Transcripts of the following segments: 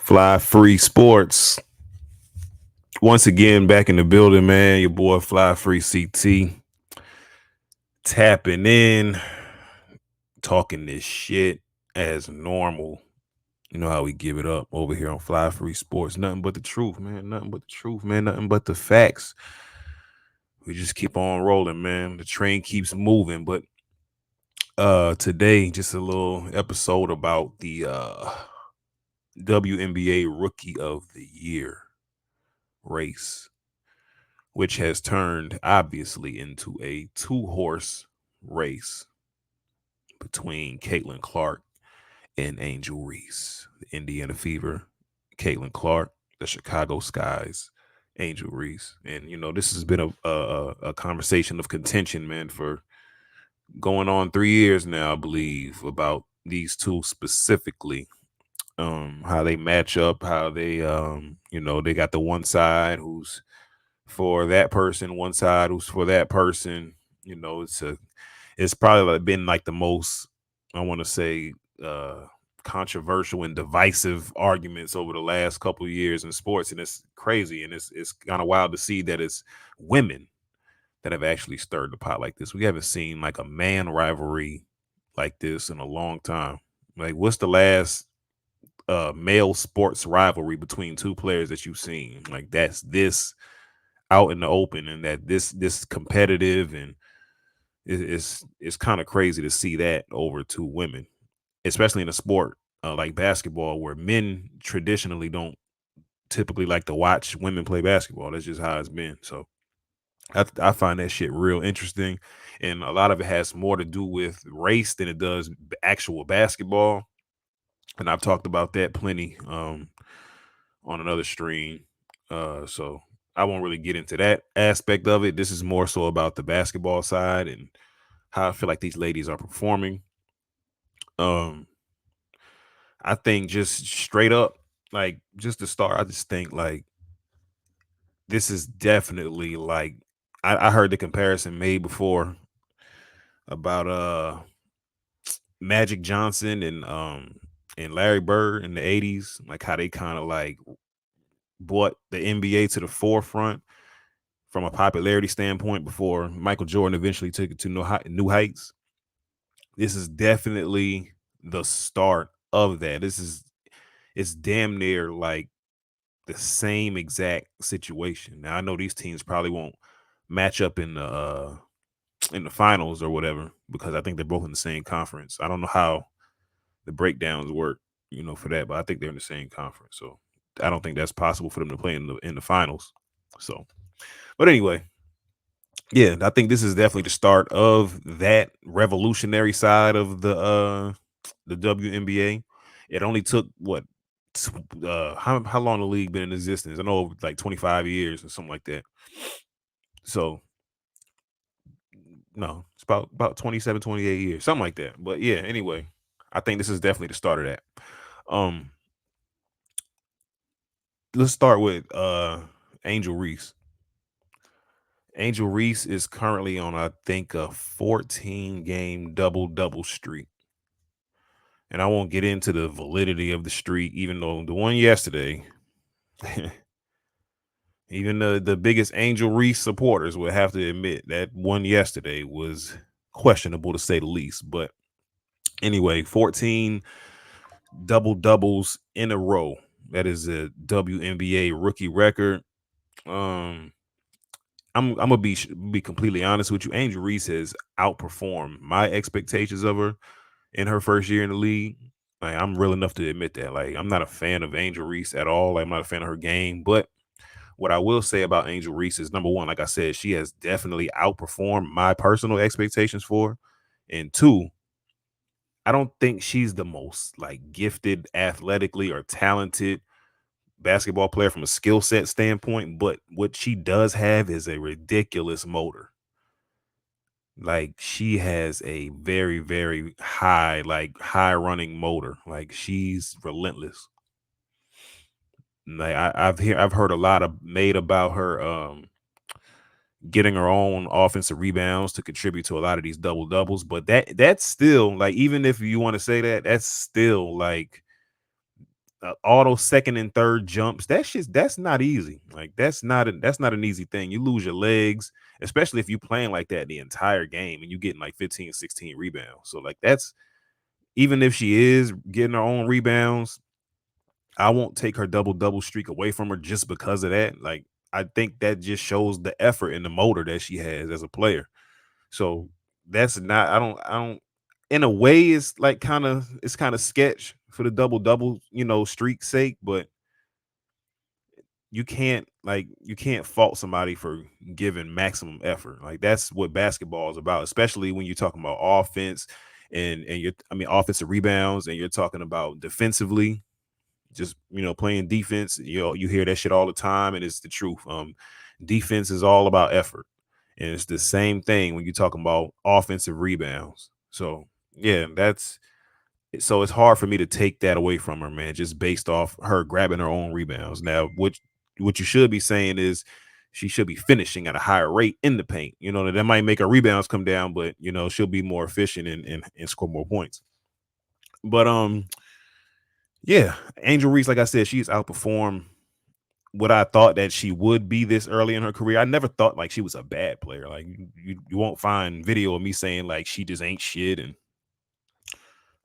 Fly Free Sports. Once again, back in the building, man. Your boy Fly Free CT tapping in, talking this shit as normal. You know how we give it up over here on Fly Free Sports. Nothing but the truth, man. Nothing but the truth, man. Nothing but the facts. We just keep on rolling, man. The train keeps moving. But today, just a little episode about the WNBA Rookie of the Year race, which has turned obviously into a two-horse race between Caitlin Clark and Angel Reese. The Indiana Fever, Caitlin Clark, the Chicago Skies, Angel Reese. And this has been a conversation of contention, man, for going on 3 years now, I believe, about these two specifically. How they match up, how they got the one side who's for that person, one side who's for that person. It's probably been like the most, I want to say, controversial and divisive arguments over the last couple of years in sports, and it's crazy, and it's kind of wild to see that it's women that have actually stirred the pot like this. We haven't seen like a man rivalry like this in a long time. Like, what's the last male sports rivalry between two players that you've seen? Like, that's this out in the open, and that this competitive, and it's kind of crazy to see that over two women, especially in a sport like basketball, where men traditionally don't typically like to watch women play basketball. That's just how it's been. So I find that shit real interesting, and a lot of it has more to do with race than it does actual basketball. And I've talked about that plenty on another stream. So I won't really get into that aspect of it. This is more so about the basketball side and how I feel like these ladies are performing. Um, I think just straight up, like, just to start, I just think like this is definitely like I heard the comparison made before about Magic Johnson and Larry Bird in the 80s, like how they kind of like brought the NBA to the forefront from a popularity standpoint before Michael Jordan eventually took it to new heights. This is definitely the start of that. It's damn near like the same exact situation. Now I know these teams probably won't match up in the finals or whatever, because I think they're both in the same conference. I don't know how the breakdowns work, for that, but I think they're in the same conference. So I don't think that's possible for them to play in the finals. So, but anyway, yeah, I think this is definitely the start of that revolutionary side of the WNBA. It only took what how long the league been in existence? I know, like 25 years or something like that. So no, it's about 27, 28 years, something like that. But yeah, anyway, I think this is definitely the start of that. Um, let's start with Angel Reese. Angel Reese is currently on, I think, a 14 game double streak. And I won't get into the validity of the streak, even though the one yesterday, even the biggest Angel Reese supporters would have to admit that one yesterday was questionable to say the least. But anyway, 14 double doubles in a row. That is a WNBA rookie record. Um, I'm gonna be completely honest with you. Angel Reese has outperformed my expectations of her in her first year in the league. Like, I'm real enough to admit that. Like, I'm not a fan of Angel Reese at all. Like, I'm not a fan of her game. But what I will say about Angel Reese is, number one, like I said, she has definitely outperformed my personal expectations for her. And two, I don't think she's the most like gifted athletically or talented basketball player from a skill set standpoint, but what she does have is a ridiculous motor. Like, she has a very, very high running motor. Like, she's relentless. Like, I've heard a lot of made about her getting her own offensive rebounds to contribute to a lot of these double doubles, but that's still like, even if you want to say that, that's still like all those second and third jumps. That's not easy. Like that's not an easy thing. You lose your legs, especially if you playing like that the entire game and you getting like 15, 16 rebounds. So like that's even if she is getting her own rebounds, I won't take her double streak away from her just because of that. Like I think that just shows the effort and the motor that she has as a player. So that's not I don't in a way it's like it's kind of sketch for the double, streak sake, but you can't fault somebody for giving maximum effort. Like that's what basketball is about, especially when you're talking about offense and you're offensive rebounds and you're talking about defensively, just playing defense. You hear that shit all the time, and it's the truth. Defense is all about effort, and it's the same thing when you're talking about offensive rebounds. So yeah, it's hard for me to take that away from her, man, just based off her grabbing her own rebounds. Now, what you should be saying is she should be finishing at a higher rate in the paint. That might make her rebounds come down, but she'll be more efficient and score more points. But yeah, Angel Reese, like I said, she's outperformed what I thought that she would be this early in her career. I never thought like she was a bad player. Like you won't find video of me saying like she just ain't shit. And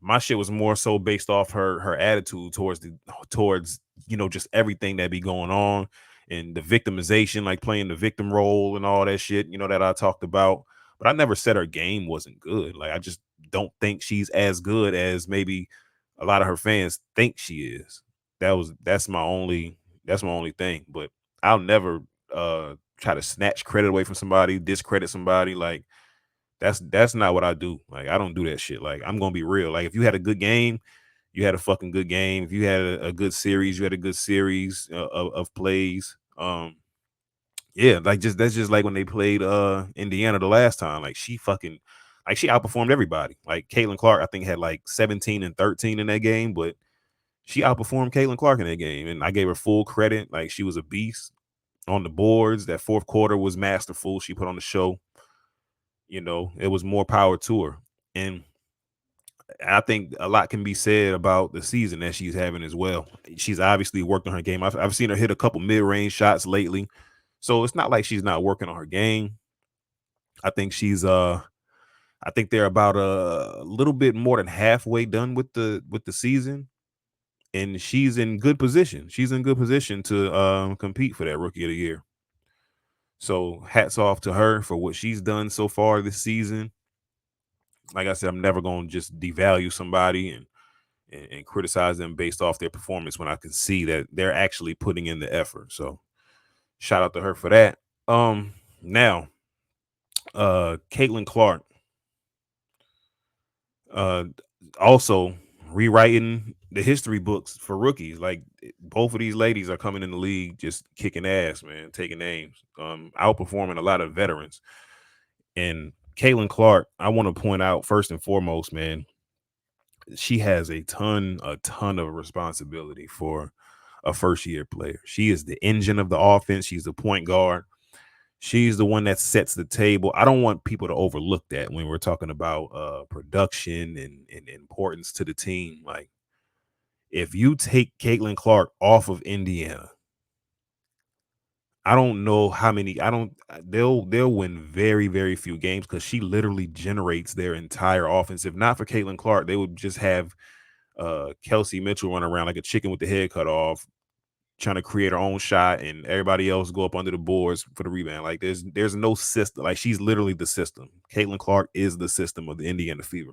my shit was more so based off her attitude towards just everything that be going on and the victimization, like playing the victim role and all that shit, that I talked about. But I never said her game wasn't good. Like I just don't think she's as good as maybe a lot of her fans think she is. That's my only thing. But I'll never try to snatch credit away from somebody, discredit somebody. Like that's not what I do. Like I don't do that shit. Like I'm gonna be real. Like if you had a good game, you had a fucking good game. If you had a good series, you had a good series of plays. Yeah, like just that's just like when they played Indiana the last time. Like she outperformed everybody. Like Caitlin Clark, I think had like 17 and 13 in that game, but she outperformed Caitlin Clark in that game, and I gave her full credit. Like she was a beast on the boards. That fourth quarter was masterful. She put on the show. It was more power to her. And I think a lot can be said about the season that she's having as well. She's obviously worked on her game. I've seen her hit a couple mid-range shots lately. So it's not like she's not working on her game. I think I think they're about a little bit more than halfway done with the season. And she's in good position. She's in good position to compete for that rookie of the year. So hats off to her for what she's done so far this season. Like I said, I'm never gonna just devalue somebody and criticize them based off their performance when I can see that they're actually putting in the effort. So shout out to her for that. Now, Caitlin Clark, uh, also rewriting the history books for rookies. Like both of these ladies are coming in the league just kicking ass, man, taking names, outperforming a lot of veterans. And Caitlin Clark, I want to point out first and foremost, man, she has a ton of responsibility for a first year player. She is the engine of the offense. She's the point guard. She's the one that sets the table. I don't want people to overlook that when we're talking about production and importance to the team. Like if you take Caitlin Clark off of Indiana, I don't know how many. I don't. They'll win very very few games because she literally generates their entire offense. If not for Caitlin Clark, they would just have Kelsey Mitchell run around like a chicken with the head cut off, trying to create her own shot, and everybody else go up under the boards for the rebound. Like there's no system. Like she's literally the system. Caitlin Clark is the system of the Indiana Fever.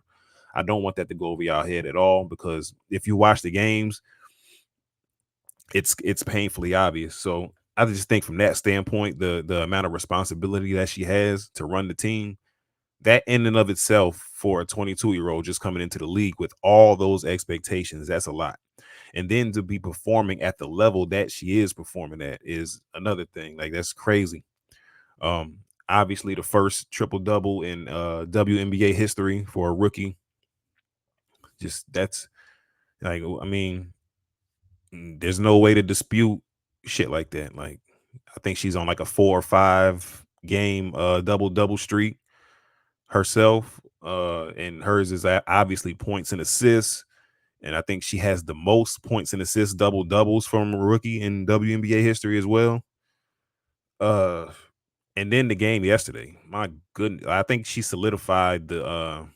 I don't want that to go over y'all head at all because if you watch the games, it's painfully obvious. So I just think from that standpoint, the amount of responsibility that she has to run the team, that in and of itself for a 22-year-old just coming into the league with all those expectations, that's a lot. And then to be performing at the level that she is performing at is another thing. Like that's crazy. Obviously the first triple double in WNBA history for a rookie. Just that's like there's no way to dispute shit like that. Like I think she's on like a 4 or 5 game double streak herself. And hers is obviously points and assists and I think she has the most points and assists, double doubles from a rookie in WNBA history as well. Uh, and then the game yesterday, my goodness, I think she solidified the.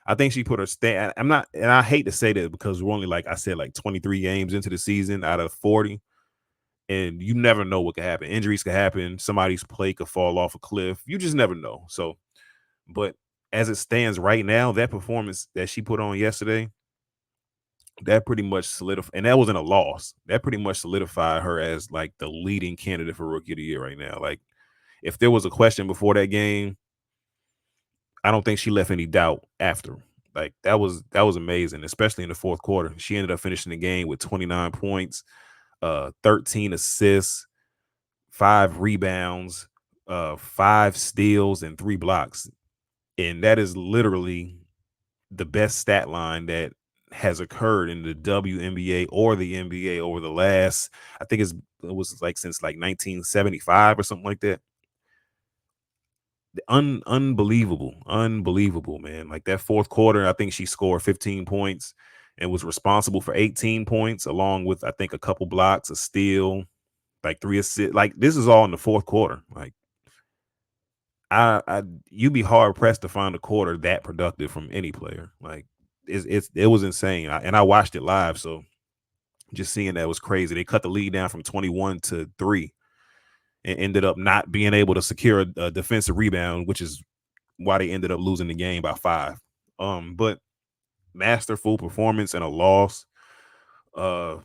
I think she put her stand. I'm not, and I hate to say that because we're only like I said, like 23 games into the season out of 40, and you never know what could happen. Injuries could happen. Somebody's play could fall off a cliff. You just never know. So, but as it stands right now, that performance that she put on yesterday, that pretty much solidified, and that wasn't a loss. That pretty much solidified her as like the leading candidate for rookie of the year right now. Like, if there was a question before that game, I don't think she left any doubt after. Like that was amazing, especially in the fourth quarter. She ended up finishing the game with 29 points, 13 assists, 5 rebounds, 5 steals, and 3 blocks. And that is literally the best stat line that has occurred in the WNBA or the NBA over the last, I think it was like since like 1975 or something like that. Unbelievable, man. Like that fourth quarter, I think she scored 15 points and was responsible for 18 points, along with I think a couple blocks, a steal, like 3 assists. Like this is all in the fourth quarter. Like I you'd be hard pressed to find a quarter that productive from any player. Like it was insane. And I watched it live, so just seeing that was crazy. They cut the lead down from 21 to 3 and ended up not being able to secure a defensive rebound, which is why they ended up losing the game by 5. But masterful performance and a loss. Uh,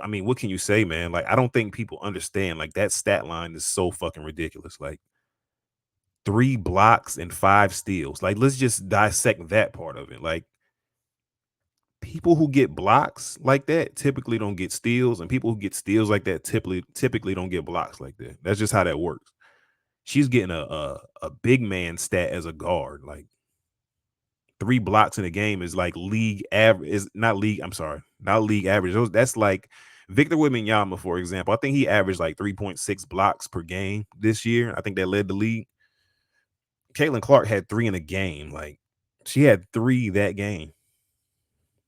I mean, what can you say, man? Like, I don't think people understand. Like, that stat line is so fucking ridiculous. Like, 3 blocks and 5 steals. Like, let's just dissect that part of it. Like, people who get blocks like that typically don't get steals, and people who get steals like that typically don't get blocks like that. That's just how that works. She's getting a big man stat as a guard. Like 3 blocks in a game is like league average. Is not league. I'm sorry, not league average. That's like Victor Wembanyama, for example. I think he averaged like 3.6 blocks per game this year. I think that led the league. Caitlin Clark had 3 in a game. Like she had 3 that game.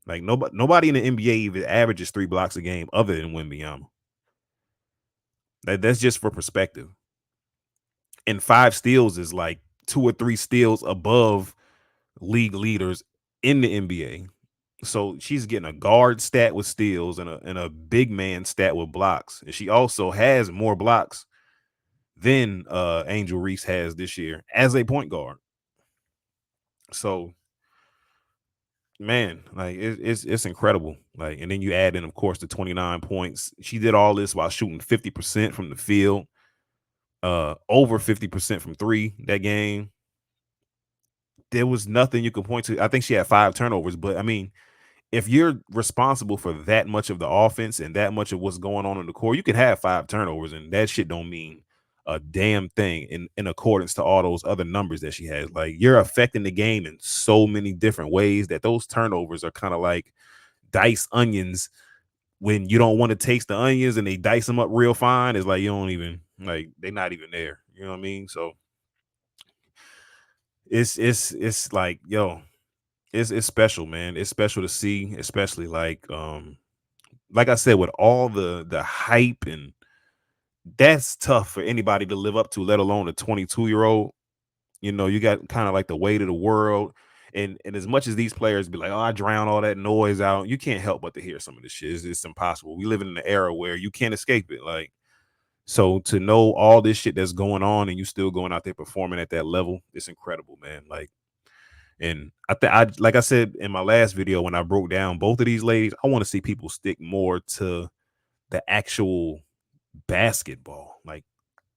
Like nobody in the NBA even averages 3 blocks a game other than Wembanyama. That's just for perspective. And 5 steals is like 2 or 3 steals above league leaders in the NBA. So she's getting a guard stat with steals and a big man stat with blocks. And she also has more blocks than Angel Reese has this year as a point guard. So man, like it's incredible. Like, and then you add in, of course, the 29 points. She did all this while shooting 50% from the field, over 50% from 3 that game. There was nothing you could point to. I think she had 5 turnovers, but I mean, if you're responsible for that much of the offense and that much of what's going on in the core, you can have 5 turnovers, and that shit don't mean a damn thing in accordance to all those other numbers that she has. Like, you're affecting the game in so many different ways that those turnovers are kind of like diced onions. When you don't want to taste the onions and they dice them up real fine, it's like you don't even, like, they're not even there. You know what I mean? So it's like, yo, it's special, man. It's special to see, especially like I said, with all the hype, and that's tough for anybody to live up to, let alone a 22-year-old. You know, you got kind of like the weight of the world. And as much as these players be like, oh, I drown all that noise out, you can't help but to hear some of this shit. It's impossible. We live in an era where you can't escape it. Like, so to know all this shit that's going on and you still going out there performing at that level, it's incredible, man. Like, and I like I said in my last video when I broke down both of these ladies, I want to see people stick more to the actual basketball. Like,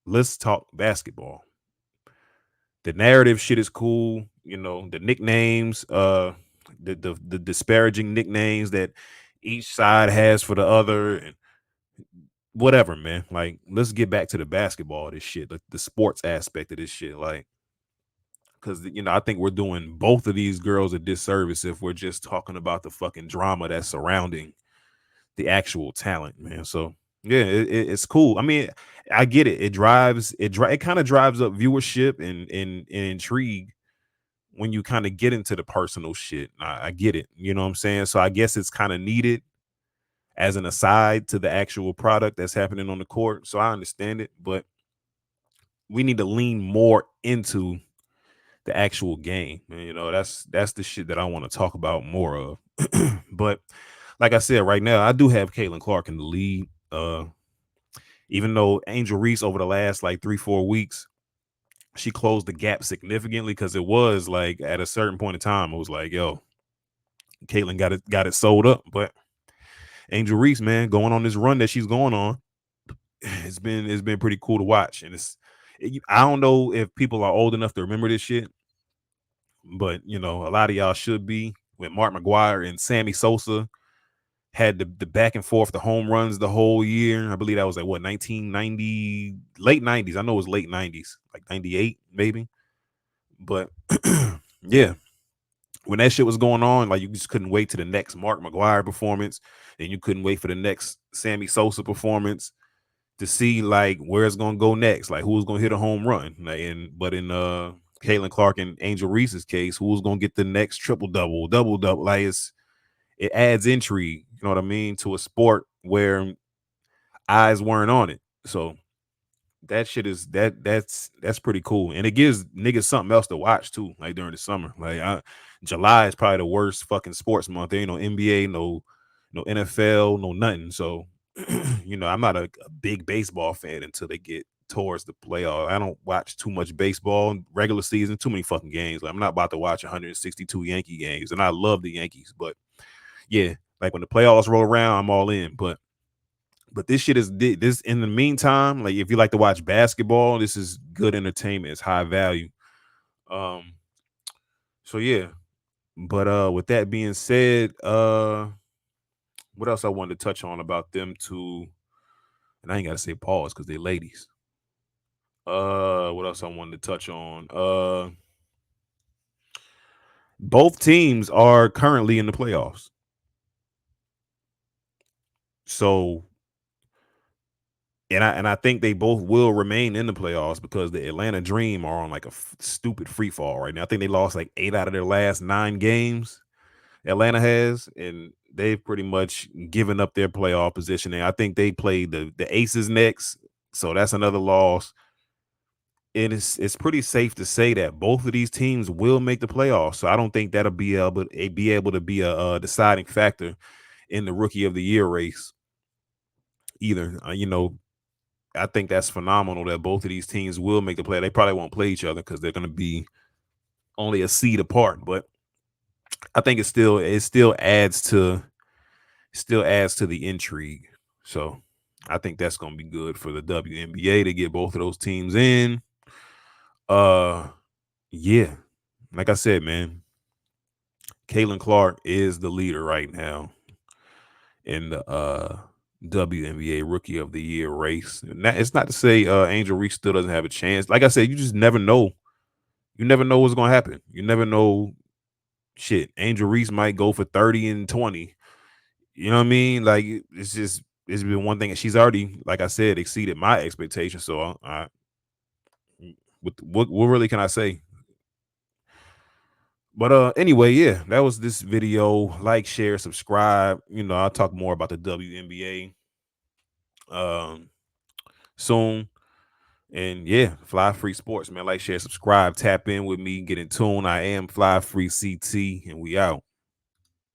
let's talk basketball. The narrative shit is cool, you know, the nicknames, the disparaging nicknames that each side has for the other, and whatever, man. Like, let's get back to the basketball of this shit, like the sports aspect of this shit. Like, because you know, I think we're doing both of these girls a disservice if we're just talking about the fucking drama that's surrounding the actual talent, man. So yeah, it's cool. I mean, I get it. It kind of drives up viewership and intrigue when you kind of get into the personal shit. I get it. You know what I'm saying? So I guess it's kind of needed as an aside to the actual product that's happening on the court. So I understand it, but we need to lean more into the actual game. And, you know, that's the shit that I want to talk about more of. But like I said, right now I do have Caitlin Clark in the lead. Even though Angel Reese over the last like 3-4 weeks, she closed the gap significantly because it was like at a certain point in time, it was like, yo, Caitlin got it sold up. But Angel Reese, man, going on this run that she's going on, it's been pretty cool to watch. And I don't know if people are old enough to remember this shit, but you know, a lot of y'all should be. When Mark McGuire and Sammy Sosa had the back and forth, the home runs the whole year. I believe that was like what 1990, late 90s. I know it was late 90s, like 98 maybe. But yeah, when that shit was going on, like you just couldn't wait to the next Mark McGuire performance, and you couldn't wait for the next Sammy Sosa performance to see like where it's gonna go next, like who's gonna hit a home run. Like, but in Caitlin Clark and Angel Reese's case, who's gonna get the next triple double, double double? Like it adds intrigue, you know what I mean, to a sport where eyes weren't on it. So that shit is that's pretty cool, and it gives niggas something else to watch too. Like during the summer, July is probably the worst fucking sports month. There ain't no NBA, no NFL, no nothing. So you know, I'm not a big baseball fan until they get towards the playoff. I don't watch too much baseball regular season, too many fucking games. Like, I'm not about to watch 162 Yankee games, and I love the Yankees, but yeah, like when the playoffs roll around, I'm all in. But this shit is this in the meantime, like if you like to watch basketball, this is good entertainment. It's high value. Um, so yeah. But with that being said, what else I wanted to touch on about them two? And I ain't gotta say pause because they ladies. What else I wanted to touch on? Both teams are currently in the playoffs. So and I think they both will remain in the playoffs because the Atlanta Dream are on like a stupid free fall right now. I think they lost like 8 out of their last 9 games. Atlanta has, and they've pretty much given up their playoff positioning. I think they play the Aces next, so that's another loss. It's pretty safe to say that both of these teams will make the playoffs. So I don't think that'll be able to be a deciding factor in the Rookie of the Year race either. You know, I think that's phenomenal that both of these teams will make the play. They probably won't play each other because they're going to be only a seed apart. But I think it still adds to the intrigue. So I think that's going to be good for the WNBA to get both of those teams in. Yeah, like I said, man, Caitlin Clark is the leader right now in the WNBA Rookie of the Year race. And it's not to say Angel Reese still doesn't have a chance. Like I said, you just never know. You never know what's gonna happen. You never know. Shit, Angel Reese might go for 30 and 20. You know what I mean? Like it's been one thing. She's already, like I said, exceeded my expectations. So what really can I say? But anyway, yeah, that was this video. Like, share, subscribe. You know, I'll talk more about the WNBA soon. And yeah, Fly Free Sports, man. Like, share, subscribe, tap in with me, get in tune. I am Fly Free CT, and we out.